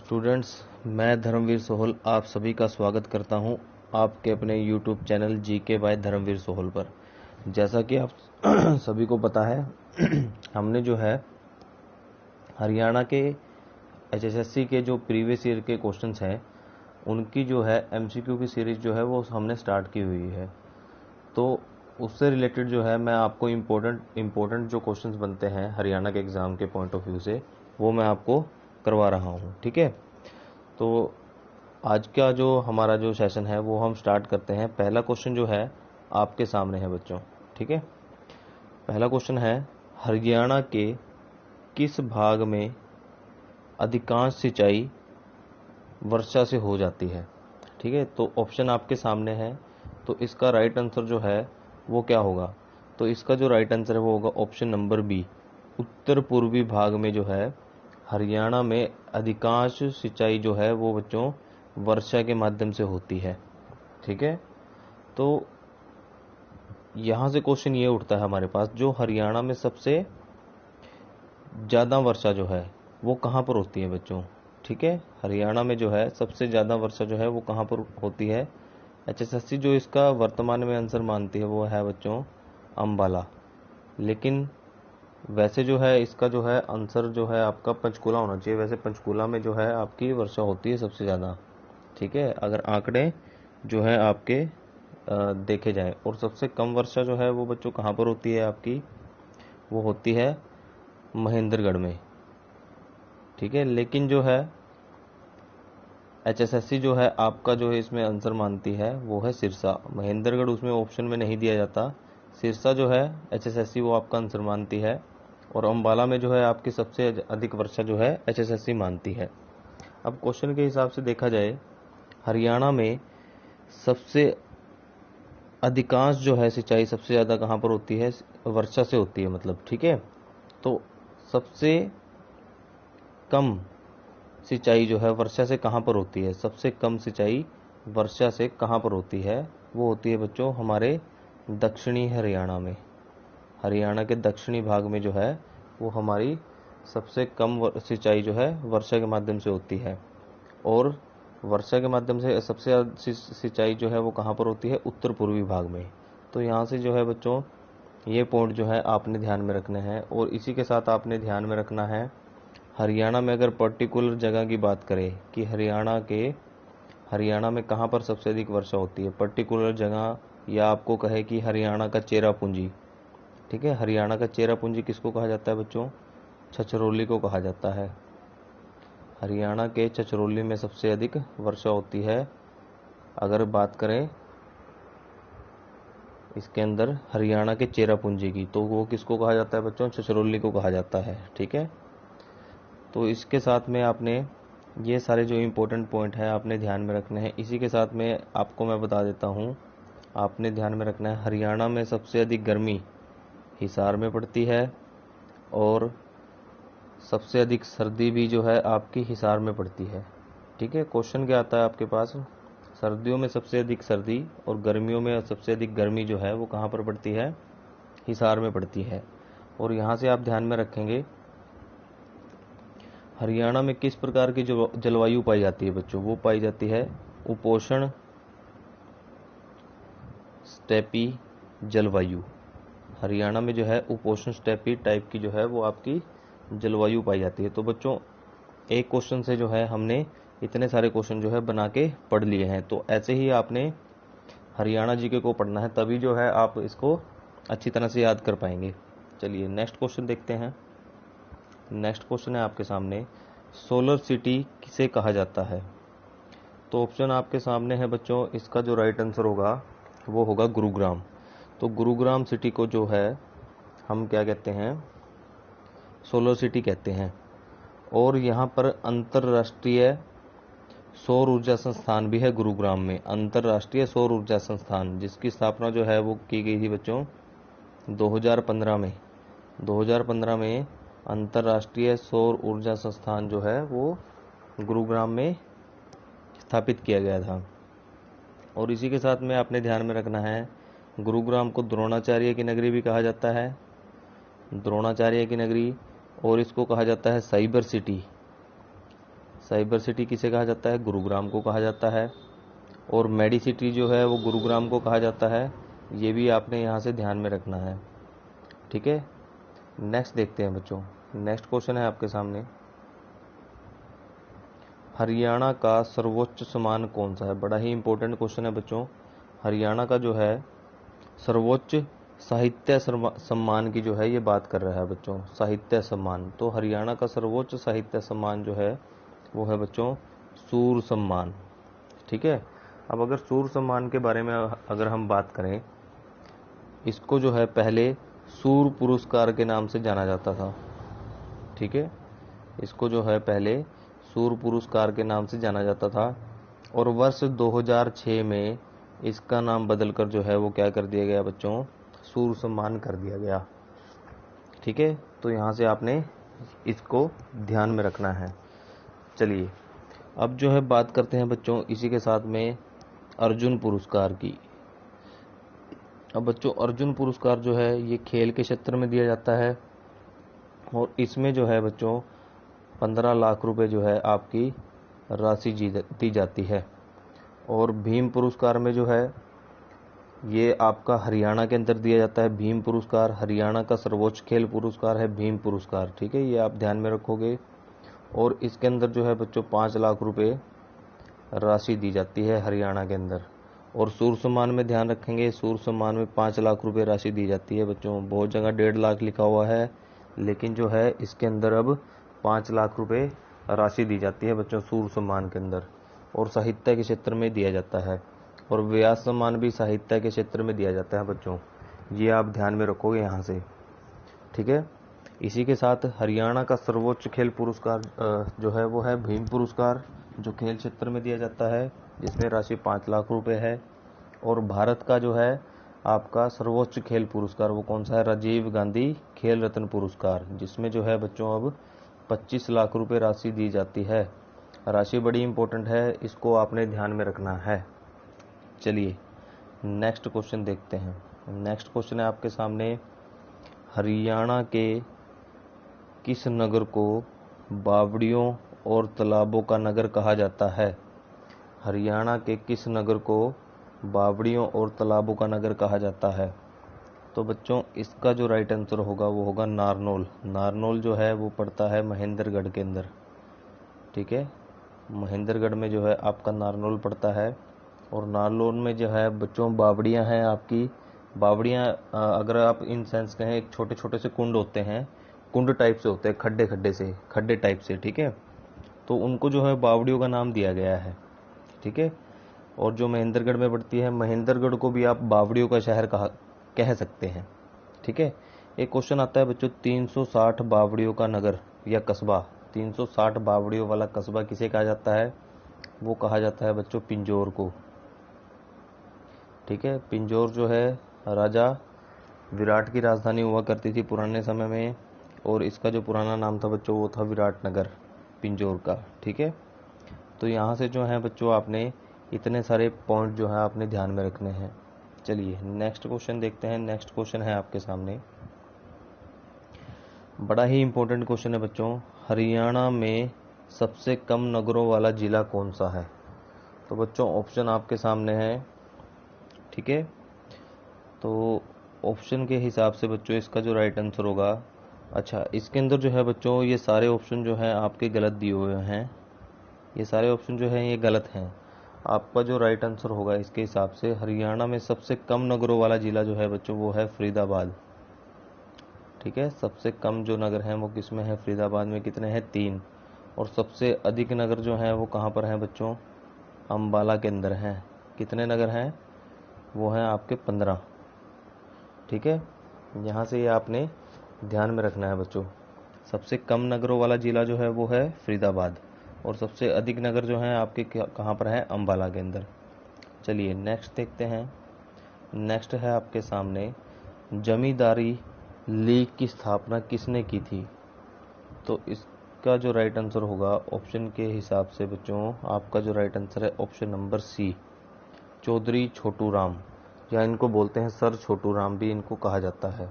Students, मैं धर्मवीर सोहल आप सभी का स्वागत करता हूं आपके अपने YouTube channel GK by Dharmveer Sohal पर। जैसा कि आप सभी को पता है हमने जो है हरियाणा के एचएसएससी के जो प्रीवियस ईयर के क्वेश्चंस हैं उनकी जो है एमसीक्यू की सीरीज जो है वो हमने स्टार्ट की हुई है। तो उससे रिलेटेड जो है मैं आपको इम्पोर्टेंट जो क्वेश्चंस बनते हैं हरियाणा के एग्ज़ाम के पॉइंट ऑफ व्यू से वो मैं आपको करवा रहा हूँ। ठीक है, तो आज का जो हमारा जो सेशन है वो हम स्टार्ट करते हैं। पहला क्वेश्चन जो है आपके सामने है बच्चों। ठीक है, पहला क्वेश्चन है हरियाणा के किस भाग में अधिकांश सिंचाई वर्षा से हो जाती है। ठीक है, तो ऑप्शन आपके सामने है। तो इसका राइट आंसर जो है वो क्या होगा? तो इसका जो राइट आंसर है वो होगा ऑप्शन नंबर बी, उत्तर पूर्वी भाग में जो है हरियाणा में अधिकांश सिंचाई जो है वो बच्चों वर्षा के माध्यम से होती है। ठीक है, तो यहाँ से क्वेश्चन ये उठता है हमारे पास, जो हरियाणा में सबसे ज़्यादा वर्षा जो है वो कहाँ पर होती है बच्चों। ठीक है, हरियाणा में जो है सबसे ज़्यादा वर्षा जो है वो कहाँ पर होती है। एचएसएससी जो इसका वर्तमान में आंसर मानती है वो है बच्चों अम्बाला, लेकिन वैसे जो है इसका जो है आंसर जो है आपका पंचकूला होना चाहिए। वैसे पंचकूला में जो है आपकी वर्षा होती है सबसे ज़्यादा। ठीक है, अगर आंकड़े जो है आपके देखे जाए, और सबसे कम वर्षा जो है वो बच्चों कहाँ पर होती है आपकी, वो होती है महेंद्रगढ़ में। ठीक है, लेकिन जो है एचएसएससी जो है आपका जो है इसमें आंसर मानती है वो है सिरसा। महेंद्रगढ़ उसमें ऑप्शन में नहीं दिया जाता, सिरसा जो है एचएसएससी वो आपका आंसर मानती है, और अम्बाला में जो है आपकी सबसे अधिक वर्षा जो है एचएसएससी मानती है। अब क्वेश्चन के हिसाब से देखा जाए, हरियाणा में सबसे अधिकांश जो है सिंचाई सबसे ज़्यादा कहाँ पर होती है, वर्षा से होती है मतलब। ठीक है, तो सबसे कम सिंचाई जो है वर्षा से कहाँ पर होती है, सबसे कम सिंचाई वर्षा से कहाँ पर होती है, वो होती है बच्चों हमारे दक्षिणी हरियाणा में। हरियाणा के दक्षिणी भाग में जो है वो हमारी सबसे कम सिंचाई जो है वर्षा के माध्यम से होती है, और वर्षा के माध्यम से सबसे ज़्यादा सिंचाई जो है वो कहाँ पर होती है, उत्तर पूर्वी भाग में। तो यहाँ से जो है बच्चों ये पॉइंट जो है आपने ध्यान में रखने हैं, और इसी के साथ आपने ध्यान में रखना है हरियाणा में अगर पर्टिकुलर जगह की बात करें कि हरियाणा में कहाँ पर सबसे अधिक वर्षा होती है, पर्टिकुलर जगह, या आपको कहे कि हरियाणा का चेरापूंजी। ठीक है, हरियाणा का चेरापूंजी किसको कहा जाता है बच्चों, छछरौली को कहा जाता है। हरियाणा के छछरौली में सबसे अधिक वर्षा होती है। अगर बात करें इसके अंदर हरियाणा के चेरापूंजी की, तो वो किसको कहा जाता है बच्चों, छछरौली को कहा जाता है। ठीक है, तो इसके साथ में आपने ये सारे जो इम्पोर्टेंट पॉइंट है आपने ध्यान में रखने हैं। इसी के साथ में आपको मैं बता देता हूँ, आपने ध्यान में रखना है हरियाणा में सबसे अधिक गर्मी हिसार में पड़ती है, और सबसे अधिक सर्दी भी जो है आपकी हिसार में पड़ती है। ठीक है, क्वेश्चन क्या आता है आपके पास, सर्दियों में सबसे अधिक सर्दी और गर्मियों में सबसे अधिक गर्मी जो है वो कहाँ पर पड़ती है, हिसार में पड़ती है। और यहाँ से आप ध्यान में रखेंगे हरियाणा में किस प्रकार की जो जलवायु पाई जाती है बच्चों, वो पाई जाती है उपोष्ण स्टेपी जलवायु। हरियाणा में जो है उपोष्ण स्टेपी टाइप की जो है वो आपकी जलवायु पाई जाती है। तो बच्चों एक क्वेश्चन से जो है हमने इतने सारे क्वेश्चन जो है बना के पढ़ लिए हैं, तो ऐसे ही आपने हरियाणा जीके को पढ़ना है, तभी जो है आप इसको अच्छी तरह से याद कर पाएंगे। चलिए नेक्स्ट क्वेश्चन देखते हैं। नेक्स्ट क्वेश्चन है आपके सामने, सोलर सिटी किसे कहा जाता है। तो ऑप्शन आपके सामने है बच्चों, इसका जो राइट आंसर होगा वो होगा गुरुग्राम। तो गुरुग्राम सिटी को जो है हम क्या कहते हैं, सोलर सिटी कहते हैं। और यहाँ पर अंतर्राष्ट्रीय सौर ऊर्जा संस्थान भी है गुरुग्राम में, अंतर्राष्ट्रीय सौर ऊर्जा संस्थान, जिसकी स्थापना जो है वो की गई थी बच्चों 2015 में। 2015 में अंतर्राष्ट्रीय सौर ऊर्जा संस्थान जो है वो गुरुग्राम में स्थापित किया गया था। और इसी के साथ में आपने ध्यान में रखना है गुरुग्राम को द्रोणाचार्य की नगरी भी कहा जाता है, द्रोणाचार्य की नगरी, और इसको कहा जाता है साइबर सिटी। साइबर सिटी किसे कहा जाता है? गुरुग्राम को कहा जाता है। और मेडी सिटी जो है वो गुरुग्राम को कहा जाता है, ये भी आपने यहाँ से ध्यान में रखना है। ठीक है, नेक्स्ट देखते हैं बच्चों। नेक्स्ट क्वेश्चन है आपके सामने, हरियाणा का सर्वोच्च सम्मान कौन सा है? बड़ा ही इंपॉर्टेंट क्वेश्चन है बच्चों। हरियाणा का जो है सर्वोच्च साहित्य सम्मान की जो है ये बात कर रहा है बच्चों, साहित्य सम्मान। तो हरियाणा का सर्वोच्च साहित्य सम्मान जो है वो है बच्चों सूर सम्मान। ठीक है, अब अगर सूर सम्मान के बारे में अगर हम बात करें, इसको जो है पहले सूर पुरस्कार के नाम से जाना जाता था। ठीक है, इसको जो है पहले सूर पुरस्कार के नाम से जाना जाता था, और वर्ष 2006 में इसका नाम बदलकर जो है वो क्या कर दिया गया बच्चों? सूर सम्मान कर दिया गया। ठीक है, तो यहाँ से आपने इसको ध्यान में रखना है। चलिए अब जो है बात करते हैं बच्चों इसी के साथ में अर्जुन पुरस्कार की। अब बच्चों अर्जुन पुरस्कार जो है ये खेल के क्षेत्र में दिया जाता है, और इसमें जो है बच्चों 15 लाख रुपए जो है आपकी राशि दी जाती है। और भीम पुरस्कार में जो है ये आपका हरियाणा के अंदर दिया जाता है। भीम पुरस्कार हरियाणा का सर्वोच्च खेल पुरस्कार है भीम पुरस्कार। ठीक है, ये आप ध्यान में रखोगे। और इसके अंदर जो है बच्चों 5 लाख रुपए राशि दी जाती है हरियाणा के अंदर। और सूर सम्मान में ध्यान रखेंगे, सूर सम्मान में 5 लाख रुपए राशि दी जाती है बच्चों। बहुत जगह 1.5 लाख लिखा हुआ है, लेकिन जो है इसके अंदर अब 5 लाख रुपए राशि दी जाती है बच्चों सूर सम्मान के अंदर। और साहित्य के क्षेत्र में दिया जाता है, और व्यास सम्मान भी साहित्य के क्षेत्र में दिया जाता है बच्चों। ये आप ध्यान में रखोगे यहाँ से। ठीक है, इसी के साथ हरियाणा का सर्वोच्च खेल पुरस्कार जो है वो है भीम पुरस्कार, जो खेल क्षेत्र में दिया जाता है, जिसमें राशि 5 लाख रुपए है। और भारत का जो है आपका सर्वोच्च खेल पुरस्कार वो कौन सा है? राजीव गांधी खेल रत्न पुरस्कार, जिसमें जो है बच्चों अब 25 लाख रुपए राशि दी जाती है। राशि बड़ी इंपॉर्टेंट है, इसको आपने ध्यान में रखना है। चलिए नेक्स्ट क्वेश्चन देखते हैं। नेक्स्ट क्वेश्चन है आपके सामने, हरियाणा के किस नगर को बावड़ियों और तालाबों का नगर कहा जाता है? हरियाणा के किस नगर को बावड़ियों और तालाबों का नगर कहा जाता है? तो बच्चों इसका जो राइट आंसर होगा वो होगा नारनौल। नारनौल जो है वो पड़ता है महेंद्रगढ़ के अंदर। ठीक है, महेंद्रगढ़ में जो है आपका नारनौल पड़ता है। और नारनौल में जो है बच्चों बावड़ियां हैं आपकी। बावड़ियां अगर आप इन सेंस कहें, एक छोटे छोटे से कुंड होते हैं, कुंड टाइप से होते हैं, खड्डे टाइप से। ठीक है, तो उनको जो है बावड़ियों का नाम दिया गया है। ठीक है, और जो महेंद्रगढ़ में पड़ती है, महेंद्रगढ़ को भी आप बावड़ियों का शहर कह सकते हैं। ठीक है, एक क्वेश्चन आता है बच्चों, 360 बावड़ियों का नगर या कस्बा, 360 बावड़ियों वाला कस्बा किसे कहा जाता है? वो कहा जाता है बच्चों पिंजौर को। ठीक है, पिंजौर जो है राजा विराट की राजधानी हुआ करती थी पुराने समय में, और इसका जो पुराना नाम था बच्चों वो था विराटनगर पिंजौर का। ठीक है, तो यहाँ से जो है बच्चों आपने इतने सारे पॉइंट जो है आपने ध्यान में रखने हैं। चलिए नेक्स्ट क्वेश्चन देखते हैं। नेक्स्ट क्वेश्चन है आपके सामने, बड़ा ही इंपॉर्टेंट क्वेश्चन है बच्चों, हरियाणा में सबसे कम नगरों वाला जिला कौन सा है? तो बच्चों ऑप्शन आपके सामने है। ठीक है, तो ऑप्शन के हिसाब से बच्चों इसका जो राइट आंसर होगा, अच्छा इसके अंदर जो है बच्चों ये सारे ऑप्शन जो हैं आपके गलत दिए हुए हैं। ये सारे ऑप्शन जो हैं ये गलत हैं। आपका जो राइट आंसर होगा इसके हिसाब से, हरियाणा में सबसे कम नगरों वाला जिला जो है बच्चों वो है फरीदाबाद। ठीक है, सबसे कम जो नगर हैं वो किस में है? फरीदाबाद में। कितने हैं? 3। और सबसे अधिक नगर जो हैं वो कहाँ पर हैं बच्चों? अम्बाला के अंदर हैं। कितने नगर हैं? वो हैं आपके 15। ठीक है, यहाँ से ये आपने ध्यान में रखना है बच्चों। सबसे कम नगरों वाला जिला जो है वो है फरीदाबाद, और सबसे अधिक नगर जो हैं आपके कहाँ पर है? अम्बाला के अंदर। चलिए नेक्स्ट देखते हैं। नेक्स्ट है आपके सामने, जमींदारी लीग की स्थापना किसने की थी? तो इसका जो राइट आंसर होगा ऑप्शन के हिसाब से बच्चों, आपका जो राइट आंसर है option number C, Chaudhary Chhotu Ram, या इनको बोलते हैं सर छोटू राम भी इनको कहा जाता है।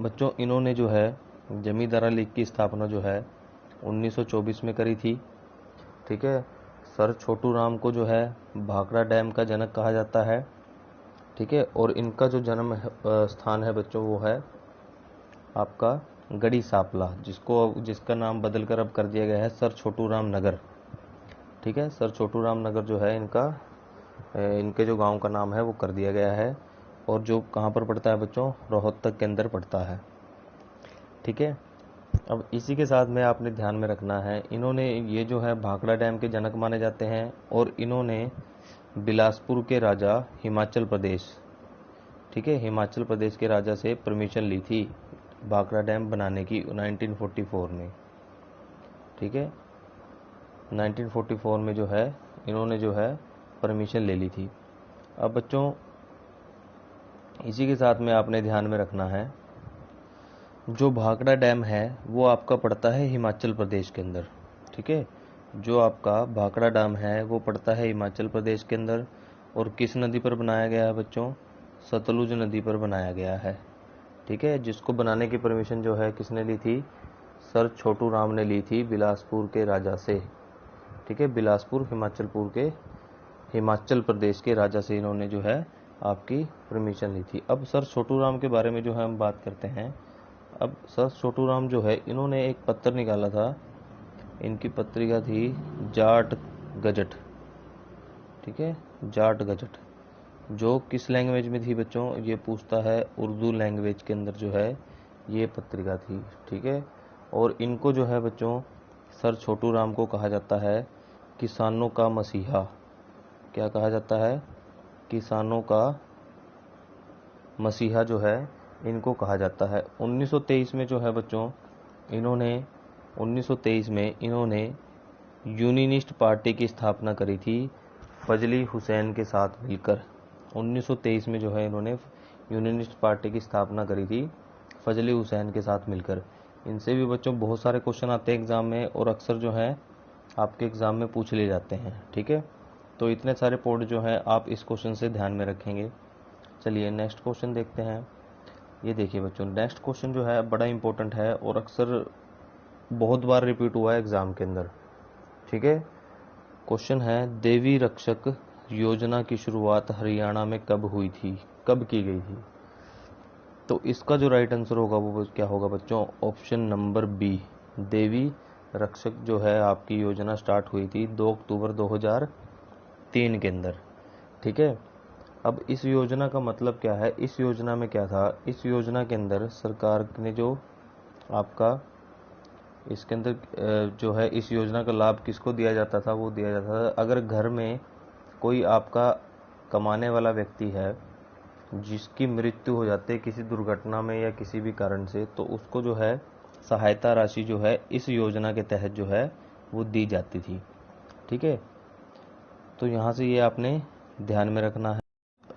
बच्चों इन्होंने जो है जमींदारा लीग की स्थापना जो है 1924 में करी थी। ठीक है। सर छोटू राम को जो है भाखड़ा डैम का जनक कहा जाता है। ठीक है। और इनका जो जन्म स्थान है बच्चों वो है आपका गढ़ी सांपला, जिसका नाम बदलकर अब कर दिया गया है सर छोटू राम नगर। ठीक है। सर छोटू राम नगर जो है इनके जो गांव का नाम है वो कर दिया गया है, और जो कहाँ पर पड़ता है बच्चों, रोहतक के अंदर पड़ता है। ठीक है। अब इसी के साथ में आपने ध्यान में रखना है, इन्होंने ये जो है भाखड़ा डैम के जनक माने जाते हैं, और इन्होंने बिलासपुर के राजा हिमाचल प्रदेश, ठीक है, हिमाचल प्रदेश के राजा से परमिशन ली थी भाखड़ा डैम बनाने की 1944 में। ठीक है। 1944 में जो है इन्होंने जो है परमिशन ले ली थी। अब बच्चों इसी के साथ में आपने ध्यान में रखना है, जो भाखड़ा डैम है वो आपका पड़ता है हिमाचल प्रदेश के अंदर। ठीक है। जो आपका भाखड़ा डैम है वो पड़ता है हिमाचल प्रदेश के अंदर, और किस नदी पर बनाया गया है बच्चों, सतलुज नदी पर बनाया गया है। ठीक है। जिसको बनाने की परमिशन जो है किसने ली थी, सर छोटू राम ने ली थी बिलासपुर के राजा से। ठीक है। बिलासपुर हिमाचल प्रदेश के राजा से इन्होंने जो है आपकी परमिशन ली थी। अब सर छोटू राम के बारे में जो है हम बात करते हैं। अब सर छोटू राम जो है इन्होंने एक पत्र निकाला था, इनकी पत्रिका थी जाट गजट। ठीक है। जाट गजट जो किस लैंग्वेज में थी बच्चों, ये पूछता है, उर्दू लैंग्वेज के अंदर जो है ये पत्रिका थी। ठीक है। और इनको जो है बच्चों सर छोटू राम को कहा जाता है किसानों का मसीहा। क्या कहा जाता है, किसानों का मसीहा जो है इनको कहा जाता है। 1923 में जो है बच्चों इन्होंने 1923 में इन्होंने यूनियनिस्ट पार्टी की स्थापना करी थी फजली हुसैन के साथ मिलकर। 1923 में जो है इन्होंने यूनियनिस्ट पार्टी की स्थापना करी थी फजली हुसैन के साथ मिलकर। इनसे भी बच्चों बहुत सारे क्वेश्चन आते हैं एग्जाम में, और अक्सर जो है आपके एग्जाम में पूछ लिए जाते हैं। ठीक है। तो इतने सारे पॉइंट जो है आप इस क्वेश्चन से ध्यान में रखेंगे। चलिए नेक्स्ट क्वेश्चन देखते हैं। ये देखिए बच्चों, नेक्स्ट क्वेश्चन जो है बड़ा इंपॉर्टेंट है और अक्सर बहुत बार रिपीट हुआ है एग्जाम के अंदर। ठीक है। क्वेश्चन है, देवी रक्षक योजना की शुरुआत हरियाणा में कब हुई थी, कब की गई थी? तो इसका जो राइट आंसर होगा वो क्या होगा बच्चों, ऑप्शन नंबर बी। देवी रक्षक जो है आपकी योजना स्टार्ट हुई थी 2 अक्टूबर 2003 के अंदर। ठीक है। अब इस योजना का मतलब क्या है, इस योजना में क्या था, इस योजना के अंदर सरकार ने जो आपका इसके अंदर जो है इस योजना का लाभ किसको दिया जाता था, वो दिया जाता था अगर घर में कोई आपका कमाने वाला व्यक्ति है जिसकी मृत्यु हो जाती है किसी दुर्घटना में या किसी भी कारण से, तो उसको जो है सहायता राशि जो है इस योजना के तहत जो है वो दी जाती थी। ठीक है। तो यहाँ से ये आपने ध्यान में रखना है।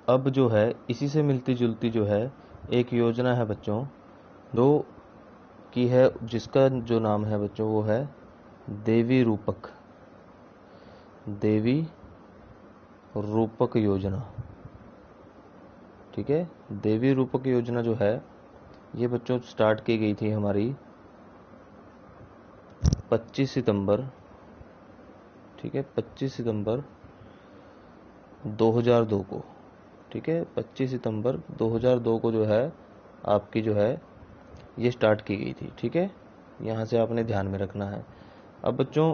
अब जो है इसी से मिलती जुलती जो है एक योजना है बच्चों जो की है, जिसका जो नाम है बच्चों वो है देवी रूपक योजना। ठीक है। देवी रूपक योजना जो है ये बच्चों स्टार्ट की गई थी हमारी 25 सितंबर, ठीक है, 25 सितंबर 2002 को। ठीक है। 25 सितंबर 2002 को जो है आपकी जो है ये स्टार्ट की गई थी। ठीक है। यहाँ से आपने ध्यान में रखना है। अब बच्चों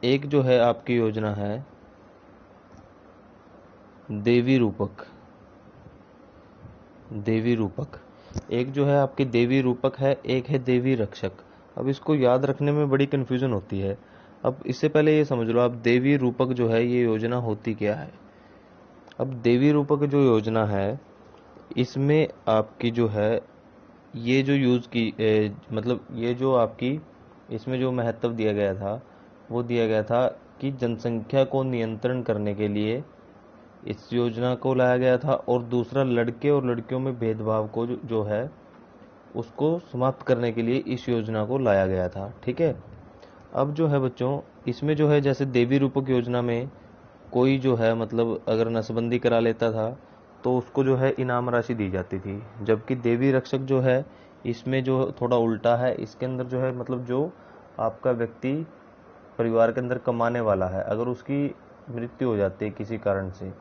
एक जो है आपकी योजना है देवी रूपक, एक जो है आपकी देवी रूपक है, एक है देवी रक्षक। अब इसको याद रखने में बड़ी कंफ्यूजन होती है। अब इससे पहले ये समझ लो आप देवी रूपक जो है ये योजना होती क्या है। अब देवी रूपक जो योजना है इसमें आपकी जो है ये जो मतलब ये जो आपकी इसमें जो महत्व दिया गया था वो दिया गया था कि जनसंख्या को नियंत्रण करने के लिए इस योजना को लाया गया था, और दूसरा लड़के और लड़कियों में भेदभाव को जो है उसको समाप्त करने के लिए इस योजना को लाया गया था। ठीक है। अब जो है बच्चों इसमें जो है जैसे देवी रूपक योजना में कोई जो है मतलब अगर नसबंदी करा लेता था तो उसको जो है इनाम राशि दी जाती थी, जबकि देवी रक्षक जो है इसमें जो थोड़ा उल्टा है, इसके अंदर जो है मतलब जो आपका व्यक्ति परिवार के अंदर कमाने वाला है, अगर उसकी मृत्यु हो जाती है किसी कारण से,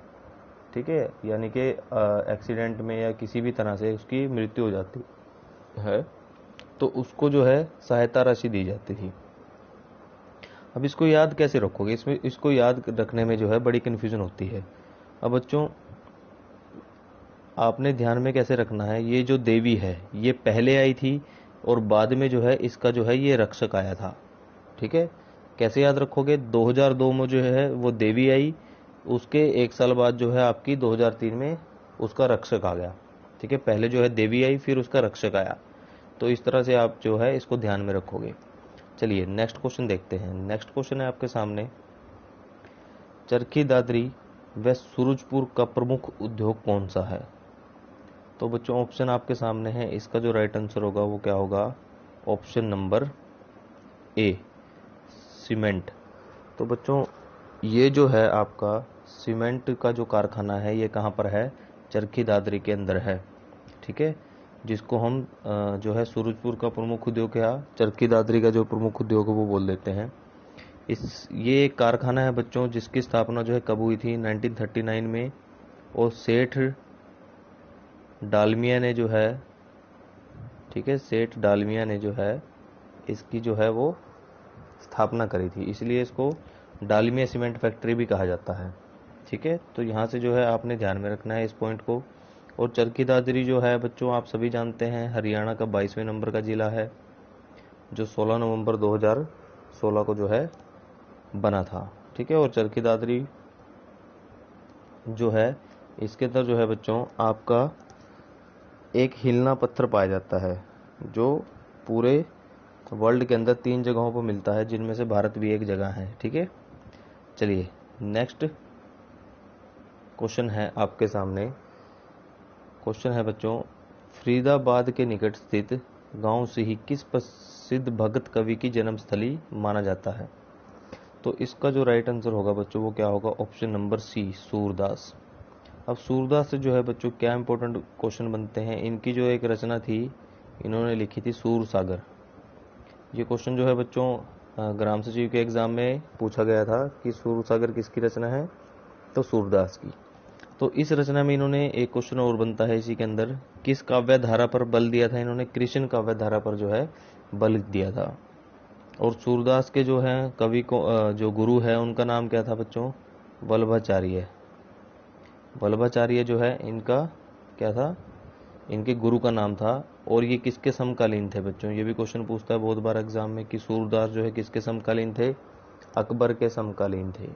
ठीक है, यानी कि एक्सीडेंट में या किसी भी तरह से उसकी मृत्यु हो जाती है, तो उसको जो है सहायता राशि दी जाती थी। अब इसको याद कैसे रखोगे, इसको याद रखने में जो है बड़ी कन्फ्यूजन होती है। अब बच्चों आपने ध्यान में कैसे रखना है, ये जो देवी है ये पहले आई थी और बाद में जो है इसका जो है ये रक्षक आया था, ठीक है। कैसे याद रखोगे, 2002 में जो है वो देवी आई, उसके 1 साल बाद जो है आपकी 2003 में उसका रक्षक आ गया, ठीक है। पहले जो है देवी आई फिर उसका रक्षक आया, तो इस तरह से आप जो है इसको ध्यान में रखोगे। चलिए नेक्स्ट क्वेश्चन देखते हैं। नेक्स्ट क्वेश्चन है आपके सामने, चरखी दादरी व सूरजपुर का प्रमुख उद्योग कौन सा है। तो बच्चों ऑप्शन आपके सामने है, इसका जो राइट आंसर होगा वो क्या होगा, ऑप्शन नंबर ए, सीमेंट। तो बच्चों ये जो है आपका सीमेंट का जो कारखाना है ये कहाँ पर है, चरखी दादरी के अंदर है, ठीक है। जिसको हम जो है सूरजपुर का प्रमुख उद्योग या चरखी दादरी का जो प्रमुख उद्योग है वो बोल देते हैं। ये एक कारखाना है बच्चों जिसकी स्थापना जो है कब हुई थी, 1939 में, और सेठ डालमिया ने जो है, ठीक है, सेठ डालमिया ने जो है इसकी जो है वो स्थापना करी थी, इसलिए इसको डालमिया सीमेंट फैक्ट्री भी कहा जाता है, ठीक है। तो यहाँ से जो है आपने ध्यान में रखना है इस पॉइंट को। और चरखी दादरी जो है बच्चों आप सभी जानते हैं हरियाणा का 22वें नंबर का जिला है, जो 16 नवंबर 2016 को जो है बना था, ठीक है। और चरखी दादरी जो है इसके अंदर जो है बच्चों आपका एक हिलना पत्थर पाया जाता है जो पूरे वर्ल्ड के अंदर 3 जगहों पर मिलता है, जिनमें से भारत भी एक जगह है, ठीक है। चलिए नेक्स्ट क्वेश्चन है आपके सामने। क्वेश्चन है बच्चों, फरीदाबाद के निकट स्थित गांव से ही किस प्रसिद्ध भगत कवि की जन्मस्थली माना जाता है। तो इसका जो राइट आंसर होगा बच्चों वो क्या होगा, ऑप्शन नंबर सी, सूरदास। अब सूरदास से जो है बच्चों क्या इंपॉर्टेंट क्वेश्चन बनते हैं, इनकी जो एक रचना थी इन्होंने लिखी थी सूर सागर। ये क्वेश्चन जो है बच्चों ग्राम सचिव के एग्जाम में पूछा गया था कि सूर सागर किसकी रचना है, तो सूरदास की। तो इस रचना में इन्होंने एक क्वेश्चन और बनता है इसी के अंदर, किस काव्य धारा पर बल दिया था, इन्होंने कृष्ण काव्य धारा पर जो है बल दिया था। और सूरदास के जो है कवि को जो गुरु है उनका नाम क्या था बच्चों, वल्लभाचार्य। वल्लभाचार्य जो है इनका क्या था, इनके गुरु का नाम था। और ये किसके समकालीन थे बच्चों, ये भी क्वेश्चन पूछता है बहुत बार एग्जाम में कि सूरदास जो है किसके समकालीन थे, अकबर के समकालीन थे।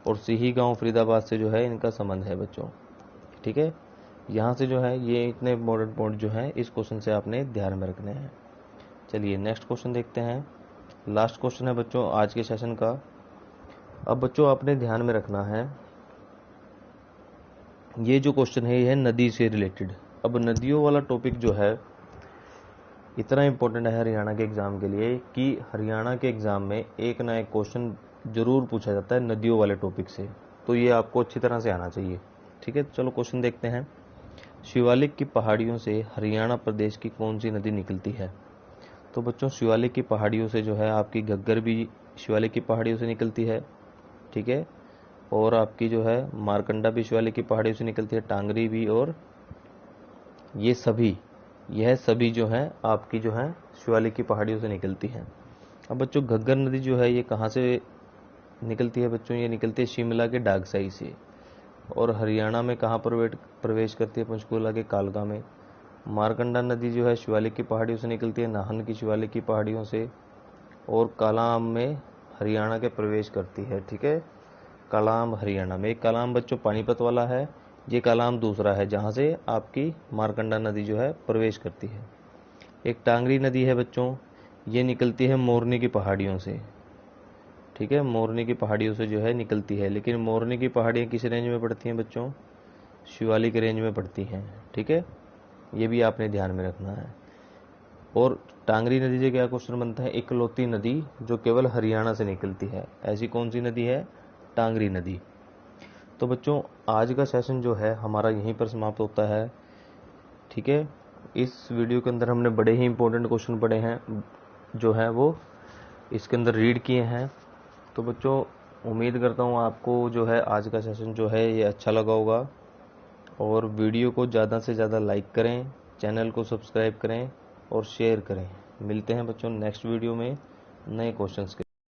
और सिही गांव फरीदाबाद से जो है इनका संबंध है बच्चों, ठीक है। यहाँ से जो है ये इतने इंपॉर्टेंट पॉइंट जो है इस क्वेश्चन से आपने ध्यान में रखने हैं। चलिए नेक्स्ट क्वेश्चन देखते हैं। लास्ट क्वेश्चन है बच्चों आज के सेशन का। अब बच्चों आपने ध्यान में रखना है, ये जो क्वेश्चन है ये है नदी से रिलेटेड। अब नदियों वाला टॉपिक जो है इतना इंपॉर्टेंट है हरियाणा के एग्जाम के लिए कि हरियाणा के एग्जाम में एक ना एक क्वेश्चन जरूर पूछा जाता है नदियों वाले टॉपिक से, तो ये आपको अच्छी तरह से आना चाहिए, ठीक है। चलो क्वेश्चन देखते हैं। शिवालिक की पहाड़ियों से हरियाणा प्रदेश की कौन सी नदी निकलती है। तो बच्चों शिवालिक की पहाड़ियों से जो है आपकी घग्गर भी शिवालिक की पहाड़ियों से निकलती है, ठीक है। और आपकी जो है मारकंडा भी शिवालिक की पहाड़ियों से निकलती है, टांगरी भी, और यह सभी जो है आपकी जो है शिवालिक की पहाड़ियों से निकलती हैं। अब बच्चों घग्गर नदी जो है ये कहाँ से निकलती है बच्चों, ये निकलती है शिमला के डागसाई से। और हरियाणा में कहाँ पर प्रवेश करती है, पंचकूला के कालका में। मारकंडा नदी जो है शिवालिक की पहाड़ियों से निकलती है, नाहन की शिवालिक की पहाड़ियों से। और कालाम में हरियाणा के प्रवेश करती है, ठीक है। कालाम हरियाणा में, एक कालाम बच्चों पानीपत वाला है, ये कालाम दूसरा है जहाँ से आपकी मारकंडा नदी जो है प्रवेश करती है। एक टांगरी नदी है बच्चों, ये निकलती है मोरनी की पहाड़ियों से, ठीक है। मोरनी की पहाड़ियों से जो है निकलती है, लेकिन मोरनी की पहाड़ियाँ किस रेंज में पड़ती हैं बच्चों, शिवालिक रेंज में पड़ती हैं, ठीक है। ये भी आपने ध्यान में रखना है। और टांगरी नदी से क्या क्वेश्चन बनता है, इकलौती नदी जो केवल हरियाणा से निकलती है, ऐसी कौन सी नदी है, टांगरी नदी। तो बच्चों आज का सेशन जो है हमारा यहीं पर समाप्त होता है, ठीक है। इस वीडियो के अंदर हमने बड़े ही इंपॉर्टेंट क्वेश्चन पढ़े हैं जो है वो इसके अंदर रीड किए हैं। तो बच्चों उम्मीद करता हूँ आपको जो है आज का सेशन जो है ये अच्छा लगा होगा, और वीडियो को ज़्यादा से ज़्यादा लाइक करें, चैनल को सब्सक्राइब करें और शेयर करें। मिलते हैं बच्चों नेक्स्ट वीडियो में नए क्वेश्चंस के